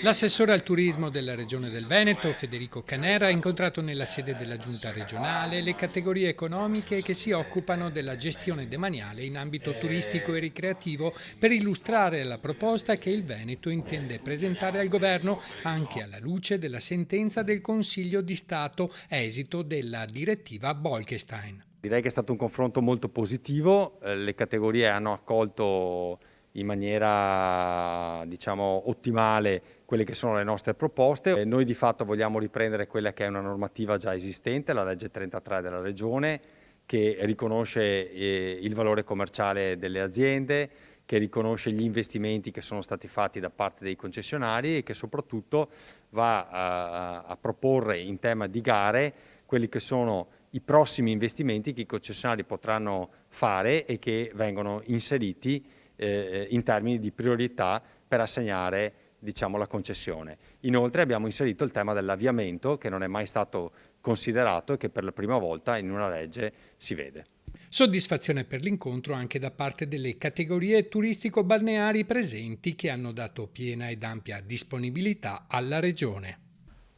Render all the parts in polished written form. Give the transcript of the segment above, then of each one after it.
L'assessore al turismo della Regione del Veneto, Federico Canera, ha incontrato nella sede della Giunta regionale le categorie economiche che si occupano della gestione demaniale in ambito turistico e ricreativo per illustrare la proposta che il Veneto intende presentare al governo anche alla luce della sentenza del Consiglio di Stato esito della direttiva Bolkestein. Direi che è stato un confronto molto positivo, le categorie hanno accolto in maniera, diciamo, ottimale quelle che sono le nostre proposte. Noi di fatto vogliamo riprendere quella che è una normativa già esistente, la legge 33 della Regione, che riconosce il valore commerciale delle aziende, che riconosce gli investimenti che sono stati fatti da parte dei concessionari e che soprattutto va a proporre in tema di gare quelli che sono i prossimi investimenti che i concessionari potranno fare e che vengono inseriti in termini di priorità per assegnare, diciamo, la concessione. Inoltre abbiamo inserito il tema dell'avviamento, che non è mai stato considerato e che per la prima volta in una legge si vede. Soddisfazione per l'incontro anche da parte delle categorie turistico-balneari presenti che hanno dato piena ed ampia disponibilità alla Regione.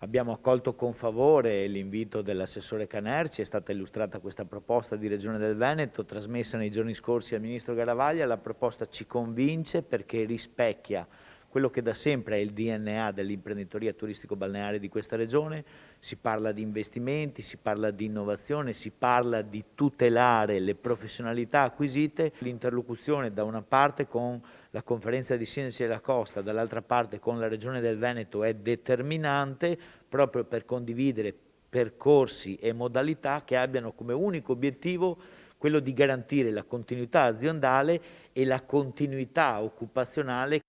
Abbiamo accolto con favore l'invito dell'assessore Canerci, è stata illustrata questa proposta di Regione del Veneto, trasmessa nei giorni scorsi al Ministro Garavaglia. La proposta ci convince perché rispecchia quello che da sempre è il DNA dell'imprenditoria turistico-balneare di questa Regione. Si parla di investimenti, si parla di innovazione, si parla di tutelare le professionalità acquisite. L'interlocuzione da una parte con la conferenza di sindaci della costa, dall'altra parte con la Regione del Veneto è determinante proprio per condividere percorsi e modalità che abbiano come unico obiettivo quello di garantire la continuità aziendale e la continuità occupazionale